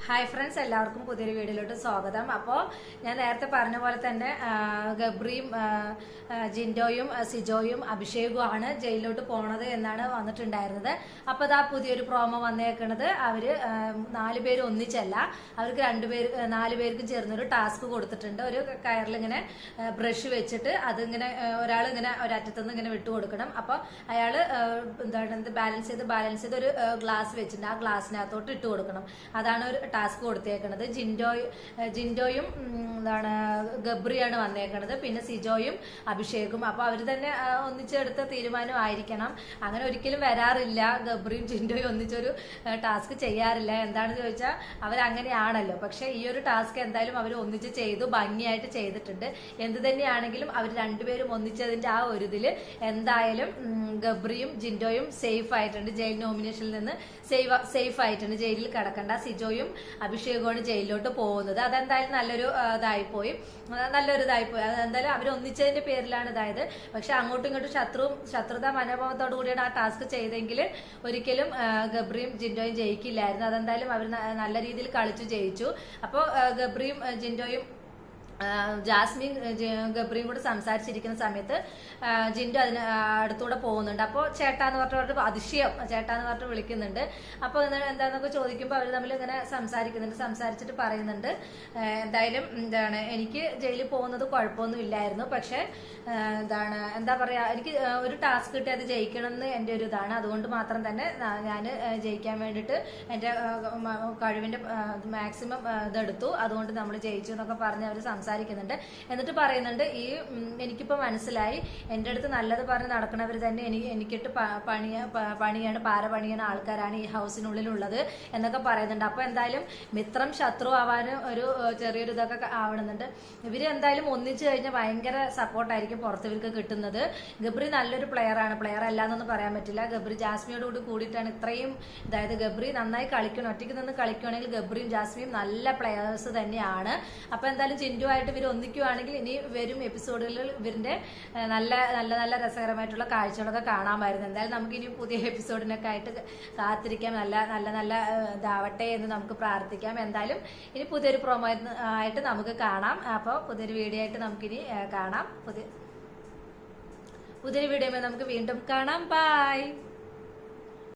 Hi friends, എല്ലാവർക്കും പുതിയൊരു വീഡിയോയിലോട്ട് സ്വാഗതം. അപ്പോൾ ഞാൻ നേരത്തെ പറഞ്ഞ പോലെ തന്നെ ഗബ്രിയും ജിൻഡോയും സിജോയും അഭിഷേകും ആണ് ജയിലിലോട്ട് പോണത് എന്നാണ് വന്നിട്ടുണ്ടായിരുന്നത്. അപ്പോൾ അതാ പുതിയൊരു പ്രോമോ വന്നേക്കണത്. അവര് 4 പേര് ഒന്നിച്ചല്ല, അവർക്ക് 4 പേർക്കും ചേർന്നൊരു ടാസ്ക് കൊടുത്തിട്ടുണ്ട്. ഒരു കയറിലിങ്ങനെ ബ്രഷ് വെച്ചിട്ട് അതിങ്ങനെ ഒരാൾ ഇങ്ങനെ ഒരറ്റത്തുനിന്ന് ഇങ്ങനെ വിട്ടു കൊടുക്കണം. അപ്പോൾ അയാൾ എന്താണ് ബാലൻസ് ചെയ്ത് ഒരു ഗ്ലാസ് വെച്ചിട്ടുണ്ട്, ആ ഗ്ലാസ്സിനകത്തോട്ട് ഇട്ട് കൊടുക്കണം. അതാണ് ഒരു ടാസ്ക് കൊടുത്തേക്കണത്. ജിൻഡോയും എന്താണ് ഗബ്രിയാണ് വന്നേക്കണത്, പിന്നെ സിജോയും അഭിഷേകും. അപ്പൊ അവര് തന്നെ ഒന്നിച്ചെടുത്ത തീരുമാനമായിരിക്കണം. അങ്ങനെ ഒരിക്കലും വരാറില്ല, ഗബ്രിയും ജിൻഡോയും ഒന്നിച്ചൊരു ടാസ്ക് ചെയ്യാറില്ല. എന്താണെന്ന് ചോദിച്ചാൽ അവരങ്ങനെയാണല്ലോ. പക്ഷെ ഈ ഒരു ടാസ്ക് എന്തായാലും അവർ ഒന്നിച്ച് ചെയ്തു, ഭംഗിയായിട്ട് ചെയ്തിട്ടുണ്ട്. എന്ത് തന്നെയാണെങ്കിലും അവർ രണ്ടുപേരും ഒന്നിച്ചതിന്റെ ആ ഒരു ഇതില് എന്തായാലും ഗബ്രിയും ജിൻഡോയും സേഫ് ആയിട്ടുണ്ട്. ജയിൽ നോമിനേഷനിൽ നിന്ന് സേഫ് ആയിട്ടുണ്ട്, ജയിലിൽ കിടക്കണ്ട. സിജോയും അഭിഷേകമാണ് ജയിലിലോട്ട് പോകുന്നത്. അതെന്തായാലും നല്ലൊരു ഇതായിപ്പോയി. അതെന്തായാലും അവർ ഒന്നിച്ചതിന്റെ പേരിലാണ് ഇതായത്. പക്ഷെ അങ്ങോട്ടും ഇങ്ങോട്ടും ശത്രുതാ മനോഭാവത്തോടു കൂടിയാണ് ആ ടാസ്ക് ചെയ്തെങ്കിൽ ഒരിക്കലും ഗബ്രിയും ജിൻഡോയും ജയിക്കില്ലായിരുന്നു. അതെന്തായാലും അവർ നല്ല രീതിയിൽ കളിച്ചു ജയിച്ചു. അപ്പോൾ ഗബ്രിയും ജിൻഡോയും ജാസ്മിൻ ഗബ്രിയും കൂടെ സംസാരിച്ചിരിക്കുന്ന സമയത്ത് ജിൻഡു അതിന് അടുത്തൂടെ പോകുന്നുണ്ട്. അപ്പോൾ ചേട്ടാന്ന് പറഞ്ഞിട്ട് അതിശയം ചേട്ടാന്ന് പറഞ്ഞിട്ട് വിളിക്കുന്നുണ്ട്. അപ്പോൾ എന്താന്നൊക്കെ ചോദിക്കുമ്പോൾ അവർ തമ്മിൽ ഇങ്ങനെ സംസാരിച്ചിട്ട് പറയുന്നുണ്ട്, എന്തായാലും എനിക്ക് ജയിലിൽ പോകുന്നത് കുഴപ്പമൊന്നും ഇല്ലായിരുന്നു. പക്ഷെ എന്താ പറയാ, എനിക്ക് ഒരു ടാസ്ക് കിട്ടി അത് ജയിക്കണം എന്ന് എൻ്റെ ഒരു ഇതാണ്. അതുകൊണ്ട് മാത്രം തന്നെ ഞാൻ ജയിക്കാൻ വേണ്ടിയിട്ട് എൻ്റെ കഴിവിന്റെ മാക്സിമം ഇതെടുത്തു, അതുകൊണ്ട് നമ്മൾ ജയിച്ചു എന്നൊക്കെ പറഞ്ഞ് അവർ സംസാരിക്കുന്നുണ്ട്. എന്നിട്ട് പറയുന്നുണ്ട്, എനിക്കിപ്പോ മനസ്സിലായി, എൻ്റെ അടുത്ത് നല്ലത് പറഞ്ഞ് നടക്കണവർ തന്നെ എനിക്കിട്ട് പാര പണിയാണ് ആൾക്കാരാണ് ഈ ഹൗസിനുള്ളിലുള്ളത് എന്നൊക്കെ പറയുന്നുണ്ട്. അപ്പൊ എന്തായാലും മിത്രം ശത്രു ആവാനും ഒരു ചെറിയൊരു ഇതൊക്കെ ആവണമെന്നുണ്ട്. ഇവര് എന്തായാലും ഒന്നിച്ചു കഴിഞ്ഞാൽ ഭയങ്കര സപ്പോർട്ടായിരിക്കും പുറത്ത് ഇവർക്ക് കിട്ടുന്നത്. ഗബ്രി നല്ലൊരു പ്ലെയർ അല്ല എന്നൊന്നും പറയാൻ പറ്റില്ല. ഗബ്രി ജാസ്മിയോട് കൂടിയിട്ടാണ് ഇത്രയും ഗബ്രി നന്നായി കളിക്കണം. ഒറ്റയ്ക്ക് നിന്ന് കളിക്കുകയാണെങ്കിൽ ഗബ്രിയും ജാസ്മിയും നല്ല പ്ലെയേഴ്സ് തന്നെയാണ്. അപ്പൊ എന്തായാലും ചിൻഡുവായിട്ട് ഇവർ ഒന്നിക്കുവാണെങ്കിൽ ഇനി വരും എപ്പിസോഡുകളിൽ ഇവരുടെ നല്ല രസകരമായിട്ടുള്ള കാഴ്ചകളൊക്കെ കാണാമായിരുന്നു. എന്തായാലും നമുക്ക് ഇനി പുതിയ എപ്പിസോഡിനൊക്കെ ആയിട്ട് കാത്തിരിക്കാം. നല്ല ഇതാവട്ടെ എന്ന് നമുക്ക് പ്രാർത്ഥിക്കാം. എന്തായാലും ഇനി പുതിയൊരു പ്രൊമോ ആയിട്ട് നമുക്ക് കാണാം. അപ്പോൾ പുതിയൊരു വീഡിയോ ആയിട്ട് നമുക്കിനി കാണാം. പുതിയൊരു വീഡിയോ നമുക്ക് വീണ്ടും കാണാം. ബൈ.